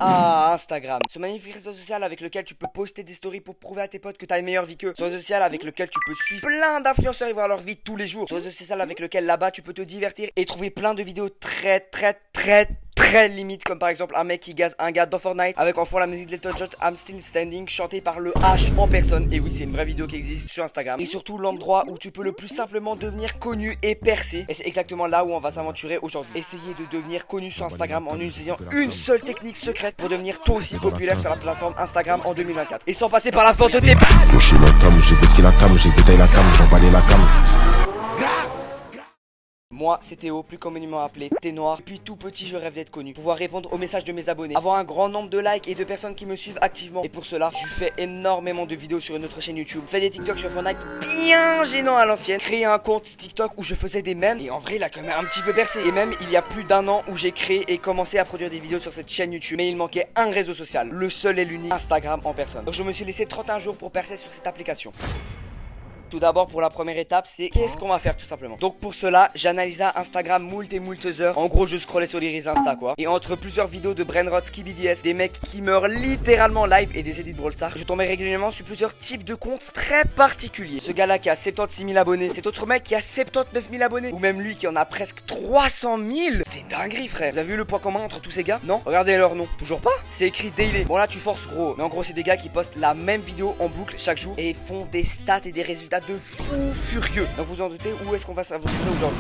Ah, Instagram, ce magnifique réseau social avec lequel tu peux poster des stories pour prouver à tes potes que t'as une meilleure vie qu'eux. Ce réseau social avec lequel tu peux suivre plein d'influenceurs et voir leur vie tous les jours. Ce réseau social avec lequel là-bas tu peux te divertir et trouver plein de vidéos très limite, comme par exemple un mec qui gaze un gars dans Fortnite avec en fond la musique de Little John, I'm Still Standing, chantée par le H en personne. Et oui, c'est une vraie vidéo qui existe sur Instagram. Et surtout l'endroit où tu peux le plus simplement devenir connu et percer. Et c'est exactement là où on va s'aventurer aujourd'hui. Essayez de devenir connu sur Instagram en utilisant une seule technique secrète pour devenir toi aussi populaire sur la plateforme Instagram en 2024. Et sans passer par la vente de tes J'ai la cam, j'ai déski la cam, j'ai détaillé la cam, j'emballé la cam. Moi, c'est Théo, plus communément appelé Thé Noir. Depuis tout petit, je rêve d'être connu, pouvoir répondre aux messages de mes abonnés, avoir un grand nombre de likes et de personnes qui me suivent activement. Et pour cela, je fais énormément de vidéos sur une autre chaîne YouTube, fais des TikTok sur Fortnite bien gênant à l'ancienne, créé un compte TikTok où je faisais des mèmes et en vrai, il a quand même un petit peu percé. Et même il y a plus d'un an où j'ai créé et commencé à produire des vidéos sur cette chaîne YouTube, mais il manquait un réseau social, le seul et l'unique, Instagram en personne. Donc je me suis laissé 31 jours pour percer sur cette application. Tout d'abord, pour la première étape, c'est qu'est-ce qu'on va faire tout simplement. Donc pour cela, j'analysais Instagram moult heures. En gros, je scrollais sur les reels Insta quoi. Et entre plusieurs vidéos de Brainrot, SkibiDS, des mecs qui meurent littéralement live et des edits Brawl Stars, je tombais régulièrement sur plusieurs types de comptes très particuliers. Ce gars-là qui a 76 000 abonnés, cet autre mec qui a 79 000 abonnés, ou même lui qui en a presque 300 000. C'est dinguerie frère. Vous avez vu le point commun entre tous ces gars? Non? Regardez leur nom. Toujours pas? C'est écrit daily. Bon là tu forces gros. Mais en gros c'est des gars qui postent la même vidéo en boucle chaque jour et font des stats et des résultats de fou furieux. Donc vous en doutez, où est-ce qu'on va s'aventurer aujourd'hui?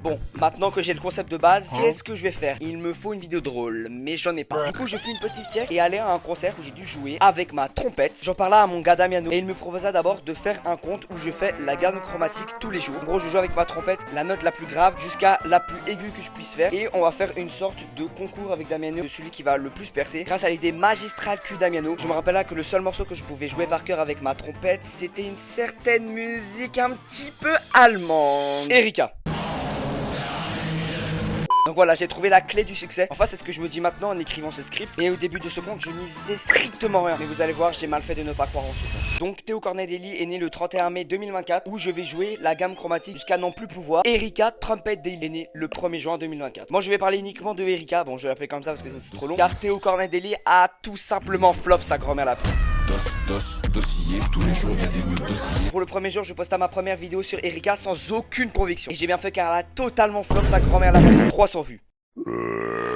Bon, maintenant que j'ai le concept de base, qu'est-ce que je vais faire? Il me faut une vidéo drôle, mais j'en ai pas. Du coup, je fais une petite sieste et aller à un concert où j'ai dû jouer avec ma trompette. J'en parlais à mon gars Damiano et il me proposa d'abord de faire un compte où je fais la gamme chromatique tous les jours. En gros, je joue avec ma trompette la note la plus grave jusqu'à la plus aiguë que je puisse faire. Et on va faire une sorte de concours avec Damiano de celui qui va le plus percer grâce à l'idée magistrale que Damiano. Je me rappelle là que le seul morceau que je pouvais jouer par cœur avec ma trompette, c'était une certaine musique un petit peu allemande. Erika. Donc voilà, j'ai trouvé la clé du succès. Enfin, c'est ce que je me dis maintenant en écrivant ce script. Et au début de ce compte, je misais strictement rien. Mais vous allez voir, j'ai mal fait de ne pas croire en ce compte. Donc Théo Cornet-Daily est né le 31 mai 2024 où je vais jouer la gamme chromatique jusqu'à n'en plus pouvoir. Erika Trumpet Daily est né le 1er juin 2024. Moi, je vais parler uniquement de Erika. Bon, je vais l'appeler comme ça parce que c'est trop long. Car Théo Cornet-Daily a tout simplement flop sa grand-mère la pute. Dossier, tous les jours il y a des nouveaux dossiers. Pour le premier jour, je poste ma première vidéo sur Erika sans aucune conviction. Et j'ai bien fait car elle a totalement flop sa grand-mère la pute. 300 vues.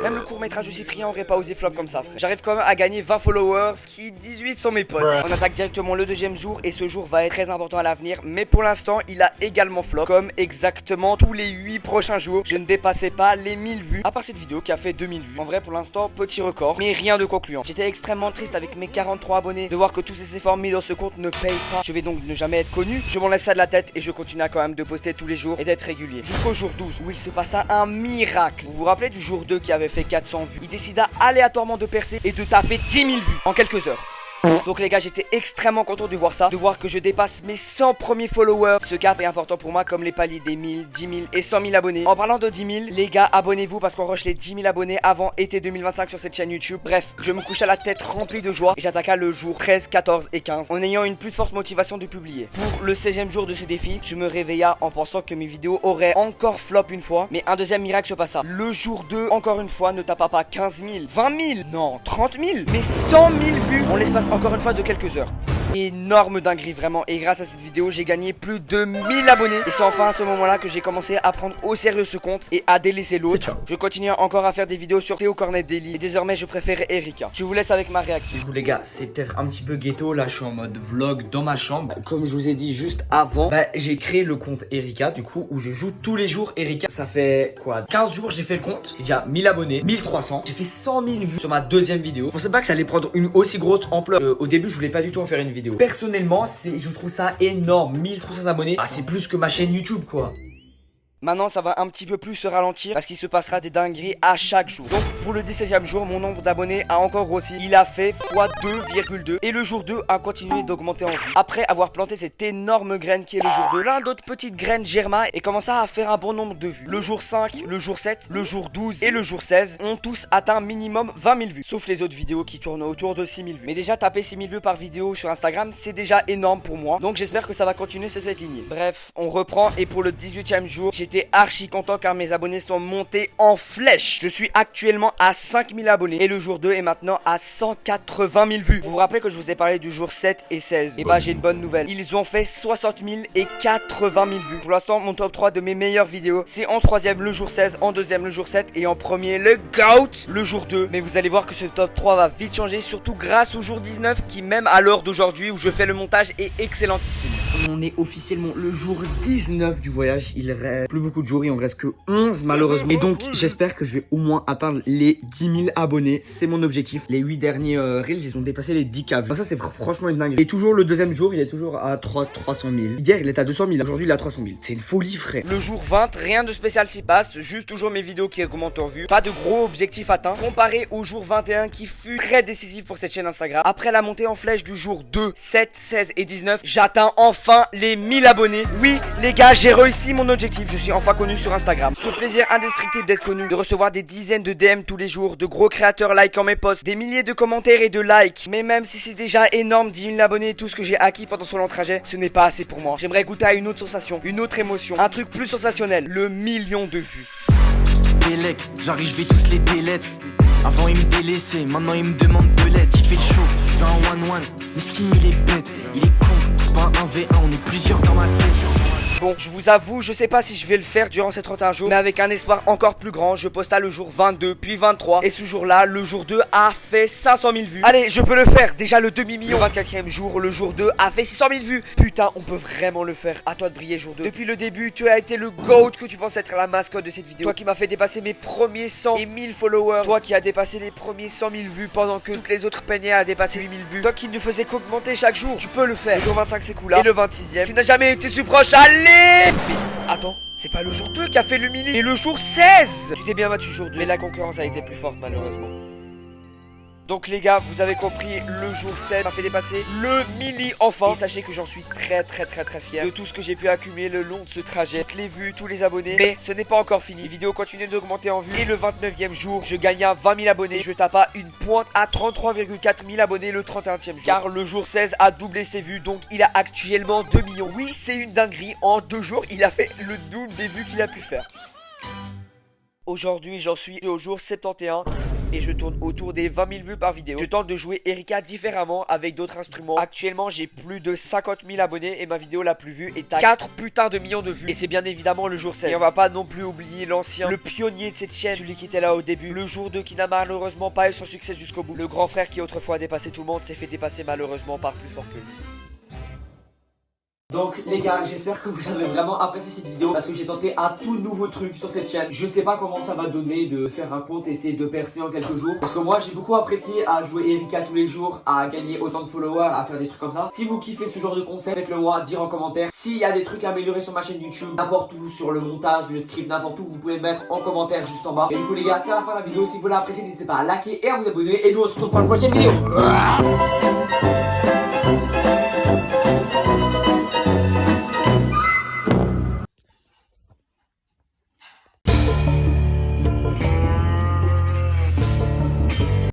Même le court-métrage de Cyprien aurait pas osé flop comme ça, frère. J'arrive quand même à gagner 20 followers, qui 18 sont mes potes. On attaque directement le deuxième jour et ce jour va être très important à l'avenir. Mais pour l'instant, il a également flop, comme exactement tous les 8 prochains jours. Je ne dépassais pas les 1000 vues, à part cette vidéo qui a fait 2000 vues. En vrai, pour l'instant, petit record, mais rien de concluant. J'étais extrêmement triste avec mes 43 abonnés de voir que tous ces efforts mis dans ce compte ne payent pas. Je vais donc ne jamais être connu. Je m'enlève ça de la tête et je continue à quand même de poster tous les jours et d'être régulier. Jusqu'au jour 12 où il se passa un miracle. Vous vous rappelez du jour 2 qui avait fait 400 vues? Il décida aléatoirement de percer et de taper 10 000 vues en quelques heures. Donc les gars, j'étais extrêmement content de voir ça, de voir que je dépasse mes 100 premiers followers. Ce cap est important pour moi comme les paliers des 1000, 10 000 et 100 000 abonnés. En parlant de 10 000, les gars, abonnez-vous parce qu'on rush les 10 000 abonnés avant été 2025 sur cette chaîne YouTube. Bref, je me couche à la tête remplie de joie et j'attaqua le jour 13, 14 et 15 en ayant une plus forte motivation de publier. Pour le 16e jour de ce défi, je me réveilla en pensant que mes vidéos auraient encore flop une fois. Mais un deuxième miracle se passa. Le jour 2, encore une fois, ne tapa pas 15 000, 20 000, non, 30 000, mais 100 000 vues en l'espace encore une fois de quelques heures. Énorme dinguerie vraiment, et grâce à cette vidéo j'ai gagné plus de 1000 abonnés. Et c'est enfin à ce moment là que j'ai commencé à prendre au sérieux ce compte et à délaisser l'autre. Je continue encore à faire des vidéos sur Théo Cornet-Daily et désormais je préfère Erika. Je vous laisse avec ma réaction. Du coup les gars, c'est peut-être un petit peu ghetto, là je suis en mode vlog dans ma chambre. Comme je vous ai dit juste avant, j'ai créé le compte Erika du coup où je joue tous les jours Erika. Ça fait quoi, 15 jours j'ai fait le compte, j'ai déjà 1000 abonnés, 1300, j'ai fait 100 000 vues sur ma deuxième vidéo. Je pensais pas que ça allait prendre une aussi grosse ampleur. Au début je voulais pas du tout en faire une vidéo. Personnellement, je trouve ça énorme, 1300 abonnés. Ah, c'est plus que ma chaîne YouTube quoi. Maintenant ça va un petit peu plus se ralentir parce qu'il se passera des dingueries à chaque jour. Donc pour le 17e jour, mon nombre d'abonnés a encore grossi. Il a fait x2,2 et le jour 2 a continué d'augmenter en vue. Après avoir planté cette énorme graine qui est le jour 2, l'un d'autres petites graines germa et commença à faire un bon nombre de vues. Le jour 5, le jour 7, le jour 12 et le jour 16 ont tous atteint minimum 20 000 vues. Sauf les autres vidéos qui tournent autour de 6 000 vues. Mais déjà taper 6 000 vues par vidéo sur Instagram, c'est déjà énorme pour moi. Donc j'espère que ça va continuer sur cette lignée. Bref, on reprend et pour le 18e jour, j'étais j'étais archi content car mes abonnés sont montés en flèche. Je suis actuellement à 5000 abonnés et le jour 2 est maintenant à 180 000 vues. Vous vous rappelez que je vous ai parlé du jour 7 et 16? Et bah j'ai une bonne nouvelle, ils ont fait 60 000 et 80 000 vues. Pour l'instant mon top 3 de mes meilleures vidéos, c'est en troisième le jour 16, en deuxième le jour 7 et en premier le GOAT le jour 2. Mais vous allez voir que ce top 3 va vite changer, surtout grâce au jour 19 qui même à l'heure d'aujourd'hui où je fais le montage est excellentissime. On est officiellement le jour 19 du voyage, il reste plus beaucoup de jours, il en reste que 11 malheureusement. Et donc j'espère que je vais au moins atteindre les 10 000 abonnés, c'est mon objectif. Les 8 derniers reels, ils ont dépassé les 10K. Enfin, ça c'est franchement une dinguerie. Et toujours le deuxième jour, il est toujours à 300 000. Hier il était à 200 000, aujourd'hui il est à 300 000. C'est une folie frère. Le jour 20, rien de spécial s'y passe, juste toujours mes vidéos qui augmentent en vues. Pas de gros objectifs atteints, comparé au jour 21 qui fut très décisif pour cette chaîne Instagram. Après la montée en flèche du jour 2, 7, 16 et 19, j'atteins enfin les 1000 abonnés. Oui les gars, j'ai réussi mon objectif, je suis enfin connu sur Instagram. Ce plaisir indescriptible d'être connu, de recevoir des dizaines de DM tous les jours, de gros créateurs likant mes posts, des milliers de commentaires et de likes. Mais même si c'est déjà énorme, 10 000 abonnés et tout ce que j'ai acquis pendant ce long trajet, ce n'est pas assez pour moi. J'aimerais goûter à une autre sensation, une autre émotion, un truc plus sensationnel, le 1 000 000 de vues. Bélec, j'arrive, je vais tous les délettre. Avant il me délaissait, maintenant il me demande de l'aide. Il fait le show, il fait un 1-1. Miskin il est bête, il est con. C'est pas un 1v1, on est plusieurs dans ma tête. Bon, je vous avoue, je sais pas si je vais le faire durant ces 31 jours, mais avec un espoir encore plus grand, je posta le jour 22, puis 23, et ce jour-là, le jour 2 a fait 500 000 vues. Allez, je peux le faire, déjà le demi-million. Le 24e jour, le jour 2 a fait 600 000 vues. Putain, on peut vraiment le faire. À toi de briller, jour 2. Depuis le début, tu as été le GOAT que tu penses être la mascotte de cette vidéo. Toi qui m'as fait dépasser mes premiers 100 et 1000 followers. Toi qui as dépassé les premiers 100 000 vues pendant que toutes les autres peinaient à dépasser 8000 vues. Toi qui ne faisais qu'augmenter chaque jour. Tu peux le faire. Le jour 25, c'est cool là. Et le 26e, tu n'as jamais été si proche. Allez! Attends, c'est pas le jour 2 qui a fait le milli, et le jour 16. Tu t'es bien battu jour 2, mais la concurrence a été plus forte malheureusement. Donc les gars, vous avez compris, le jour 7 m'a fait dépasser le milli enfin. Et sachez que j'en suis très fier de tout ce que j'ai pu accumuler le long de ce trajet. Toutes les vues, tous les abonnés. Mais ce n'est pas encore fini, les vidéos continuent d'augmenter en vues. Et le 29e jour, je gagne à 20 000 abonnés. Je tape à une pointe à 33,4 000 abonnés le 31e jour. Car le jour 16 a doublé ses vues, donc il a actuellement 2 millions. Oui, c'est une dinguerie, en 2 jours, il a fait le double des vues qu'il a pu faire. Aujourd'hui, j'en suis au jour 71 et je tourne autour des 20 000 vues par vidéo. Je tente de jouer Erika différemment avec d'autres instruments. Actuellement, j'ai plus de 50 000 abonnés et ma vidéo la plus vue est à 4 putains de millions de vues. Et c'est bien évidemment le jour 7. Et on va pas non plus oublier l'ancien, le pionnier de cette chaîne, celui qui était là au début. Le jour 2 qui n'a malheureusement pas eu son succès jusqu'au bout. Le grand frère qui autrefois a dépassé tout le monde s'est fait dépasser malheureusement par plus fort que lui. Donc les gars, j'espère que vous avez vraiment apprécié cette vidéo parce que j'ai tenté un tout nouveau truc sur cette chaîne. Je sais pas comment ça va donner de faire un compte et essayer de percer en quelques jours, parce que moi j'ai beaucoup apprécié à jouer Erika tous les jours, à gagner autant de followers, à faire des trucs comme ça. Si vous kiffez ce genre de concept, faites-le moi, dire en commentaire. S'il y a des trucs à améliorer sur ma chaîne YouTube, n'importe où, sur le montage, le script, n'importe où, vous pouvez mettre en commentaire juste en bas. Et du coup les gars, c'est la fin de la vidéo. Si vous l'avez apprécié, n'hésitez pas à liker et à vous abonner. Et nous on se retrouve pour la prochaine vidéo.